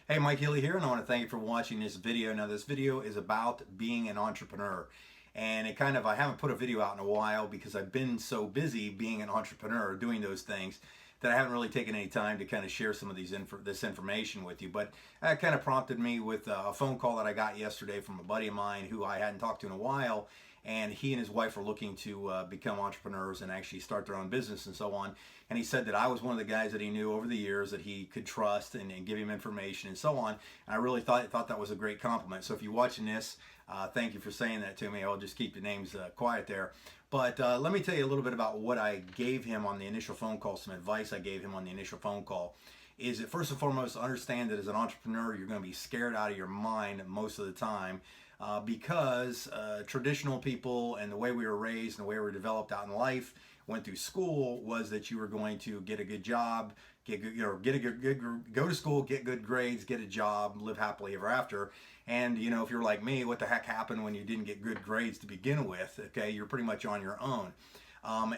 Hey, Mike Healy here, and I want to thank you for watching this video. Now, this video is about being an entrepreneur. And I haven't put a video out in a while because I've been so busy being an entrepreneur, doing those things, that I haven't really taken any time to kind of share some of this information with you. But that kind of prompted me with a phone call that I got yesterday from a buddy of mine who I hadn't talked to in a while. And he and his wife are looking to become entrepreneurs and actually start their own business and so on. And he said that I was one of the guys that he knew over the years that he could trust and give him information and so on. And I really thought that was a great compliment. So if you're watching this, thank you for saying that to me. I'll just keep the names quiet there. But let me tell you a little bit about what I gave him on the initial phone call, some advice I gave him on the initial phone call. Is that first and foremost, understand that as an entrepreneur, you're going to be scared out of your mind most of the time. Because traditional people and the way we were raised and the way we were developed out in life, went through school, was that you were going to get a good job, go to school, get good grades, get a job, live happily ever after. And if you're like me, what the heck happened when you didn't get good grades to begin with? Okay, you're pretty much on your own.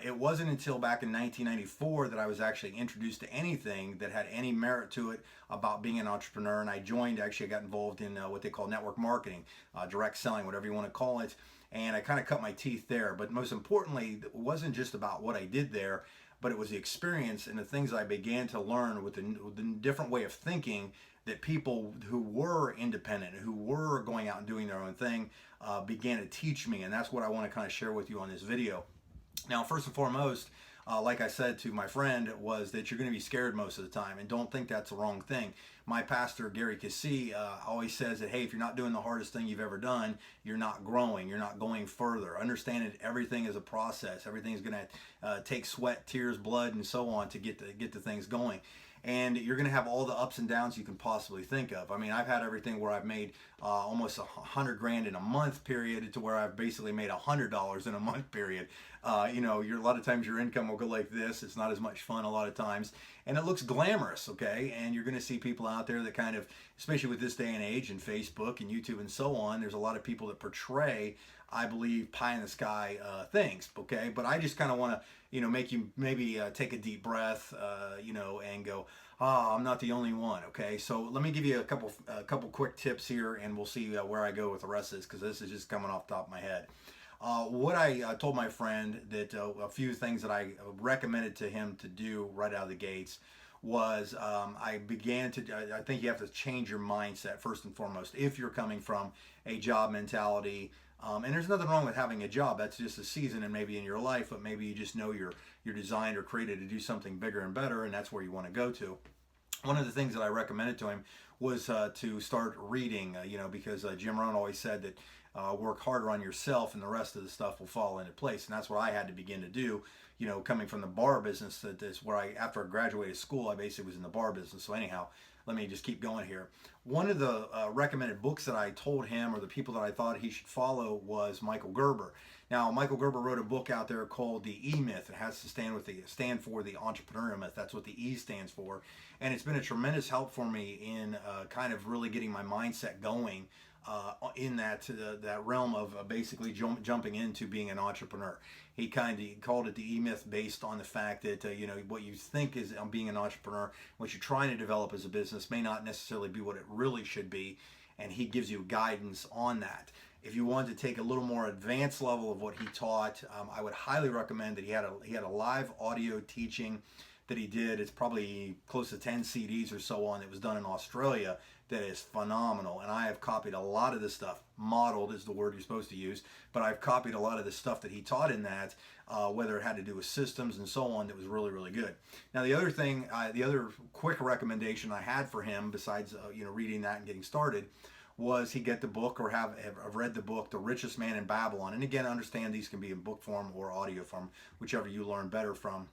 It wasn't until back in 1994 that I was actually introduced to anything that had any merit to it about being an entrepreneur. And I got involved in what they call network marketing, direct selling, whatever you want to call it. And I kind of cut my teeth there. But most importantly, it wasn't just about what I did there, but it was the experience and the things I began to learn with the different way of thinking that people who were independent, who were going out and doing their own thing, began to teach me. And that's what I want to kind of share with you on this video. Now, first and foremost, like I said to my friend, was that you're going to be scared most of the time, and don't think that's the wrong thing. My pastor, Gary Cassie, always says that, hey, if you're not doing the hardest thing you've ever done, you're not growing, you're not going further. Understand that everything is a process. Everything's going to take sweat, tears, blood, and so on to get the things going. And you're going to have all the ups and downs you can possibly think of. I mean, I've had everything where I've made almost $100,000 in a month period to where I've basically made $100 in a month period. A lot of times your income will go like this. It's not as much fun a lot of times, and it looks glamorous, okay? And you're going to see people out there that kind of, especially with this day and age and Facebook and YouTube and so on, there's a lot of people that portray, I believe, pie in the sky things, okay? But I just kind of want to, make you maybe take a deep breath, and go, I'm not the only one, okay? So let me give you a couple quick tips here, and we'll see where I go with the rest of this, because this is just coming off the top of my head. What I told my friend that a few things that I recommended to him to do right out of the gates was I think you have to change your mindset first and foremost if you're coming from a job mentality. And there's nothing wrong with having a job. That's just a season and maybe in your life, but maybe you just know you're designed or created to do something bigger and better, and that's where you want to go to. One of the things that I recommended to him was to start reading, because Jim Rohn always said that work harder on yourself and the rest of the stuff will fall into place. And that's what I had to begin to do, coming from the bar business. That is where after I graduated school, I basically was in the bar business. So anyhow, let me just keep going here. One of the recommended books that I told him, or the people that I thought he should follow, was Michael Gerber. Now, Michael Gerber wrote a book out there called The E Myth. It has to stand for the entrepreneurial myth. That's what the E stands for. And it's been a tremendous help for me in kind of really getting my mindset going in that realm of basically jumping into being an entrepreneur. He kind of called it the E-Myth based on the fact that what you think is being an entrepreneur, what you're trying to develop as a business may not necessarily be what it really should be, and he gives you guidance on that. If you want to take a little more advanced level of what he taught, I would highly recommend that he had a live audio teaching that he did. It's probably close to 10 CDs or so on. It was done in Australia. That is phenomenal, and I have copied a lot of this stuff. Modeled is the word you're supposed to use, but I've copied a lot of the stuff that he taught in that, whether it had to do with systems and so on. That was really, really good. Now, the other quick recommendation I had for him, besides reading that and getting started, was he get the book or have read the book, The Richest Man in Babylon. And again, understand these can be in book form or audio form, whichever you learn better from.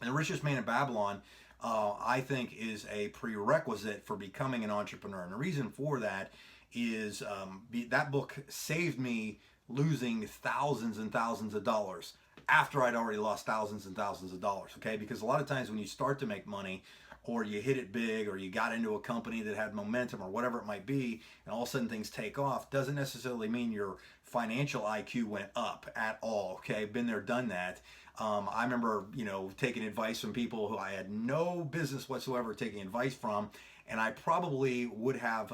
And The Richest Man in Babylon, I think, is a prerequisite for becoming an entrepreneur. And the reason for that is that book saved me losing thousands and thousands of dollars after I'd already lost thousands and thousands of dollars, okay? Because a lot of times when you start to make money, or you hit it big, or you got into a company that had momentum, or whatever it might be, and all of a sudden things take off, doesn't necessarily mean your financial IQ went up at all, okay? Been there, done that. I remember, taking advice from people who I had no business whatsoever taking advice from, and I probably would have,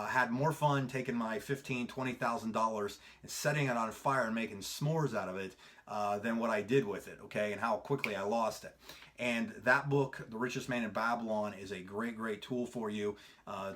had more fun taking my $15,000-$20,000 and setting it on fire and making s'mores out of it than what I did with it, okay, and how quickly I lost it. And that book, The Richest Man in Babylon, is a great tool for you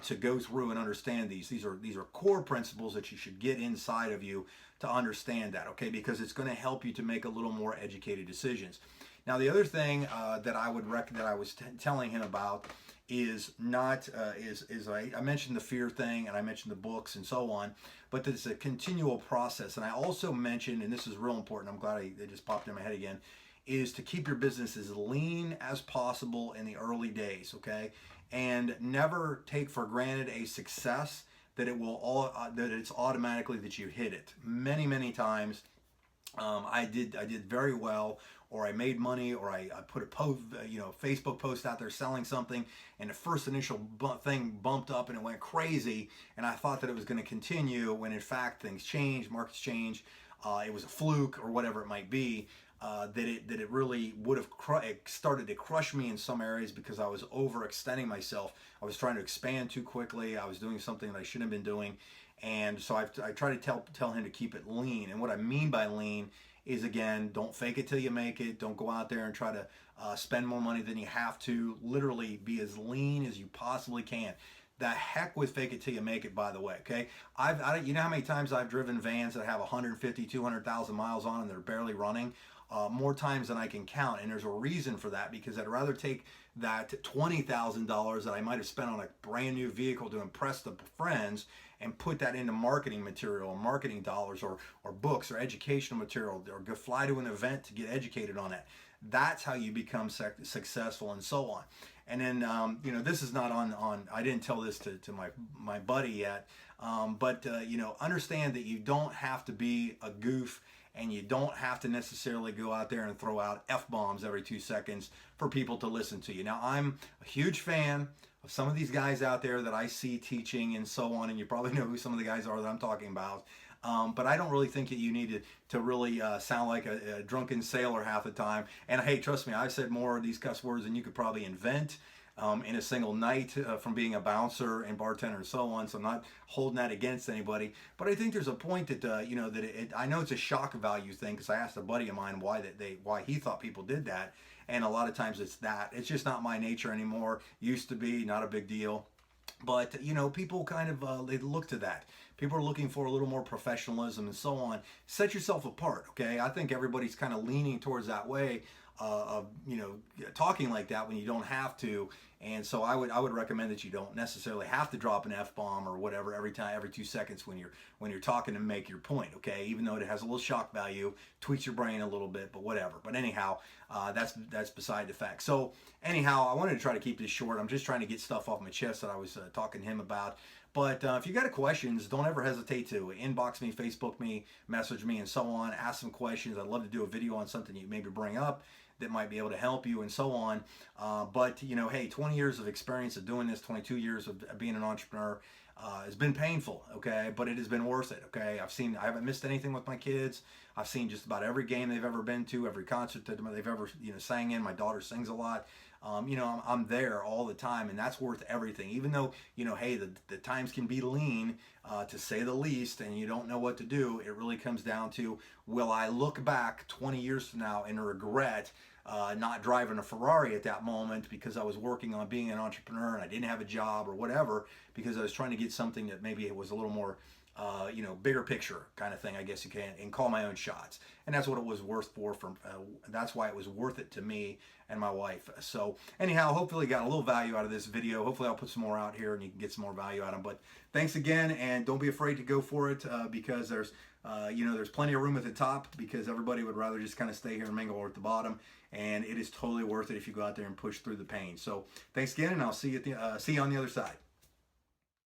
to go through and understand these. These are core principles that you should get inside of you to understand that, okay? Because it's going to help you to make a little more educated decisions. Now, the other thing that I would that I was telling him about is not I mentioned the fear thing, and I mentioned the books and so on, but it's a continual process. And I also mentioned, and this is real important, I'm glad it just popped in my head again, is to keep your business as lean as possible in the early days, okay? And never take for granted a success that that it's automatically that you hit it. Many times I did very well, or I made money, or I put a Facebook post out there selling something, and the first initial thing bumped up and it went crazy, and I thought that it was going to continue, when in fact things change, markets change, it was a fluke or whatever it might be. That it really would have started to crush me in some areas because I was overextending myself. I was trying to expand too quickly. I was doing something that I shouldn't have been doing, and so I try to tell him to keep it lean. And what I mean by lean is, again, don't fake it till you make it. Don't go out there and try to spend more money than you have to. Literally, be as lean as you possibly can. The heck with fake it till you make it, by the way, okay? You know how many times I've driven vans that have 150, 200,000 miles on and they're barely running? More times than I can count, and there's a reason for that, because I'd rather take that $20,000 that I might have spent on a brand new vehicle to impress the friends and put that into marketing material, or marketing dollars, or books, or educational material, or go fly to an event to get educated on it. That's how you become successful, and so on. And then, this is not on I didn't tell this to my buddy yet, but understand that you don't have to be a goof, and you don't have to necessarily go out there and throw out F-bombs every 2 seconds for people to listen to you. Now, I'm a huge fan of some of these guys out there that I see teaching and so on, and you probably know who some of the guys are that I'm talking about. But I don't really think that you need to really sound like a drunken sailor half the time. And hey, trust me, I've said more of these cuss words than you could probably invent in a single night from being a bouncer and bartender and so on. So I'm not holding that against anybody. But I think there's a point that I know it's a shock value thing, because I asked a buddy of mine why he thought people did that, and a lot of times it's just not my nature anymore. Used to be, not a big deal. But people kind of they look to that. People are looking for a little more professionalism and so on. Set yourself apart, okay? I think everybody's kind of leaning towards that way of talking like that when you don't have to. And so I would recommend that you don't necessarily have to drop an F-bomb or whatever every 2 seconds when you're talking to make your point, okay? Even though it has a little shock value, tweaks your brain a little bit, but whatever. But anyhow, that's beside the fact. So anyhow, I wanted to try to keep this short. I'm just trying to get stuff off my chest that I was talking to him about. But if you got questions, don't ever hesitate to inbox me, Facebook me, message me, and so on. Ask some questions. I'd love to do a video on something you maybe bring up that might be able to help you and so on. But hey, 20 years of experience of doing this, 22 years of being an entrepreneur, has been painful, okay? But it has been worth it, okay? I haven't missed anything with my kids. I've seen just about every game they've ever been to, every concert that they've ever sang in. My daughter sings a lot. I'm there all the time, and that's worth everything. Even though, hey, the times can be lean, to say the least, and you don't know what to do, it really comes down to, will I look back 20 years from now and regret not driving a Ferrari at that moment because I was working on being an entrepreneur and I didn't have a job or whatever, because I was trying to get something that maybe it was a little more bigger picture kind of thing, I guess you can, and call my own shots. And that's what it was worth that's why it was worth it to me and my wife. So anyhow, hopefully you got a little value out of this video. Hopefully I'll put some more out here and you can get some more value out of them. But thanks again, and don't be afraid to go for it, because there's plenty of room at the top, because everybody would rather just kind of stay here and mingle at the bottom. And it is totally worth it if you go out there and push through the pain. So thanks again, and I'll see you on the other side.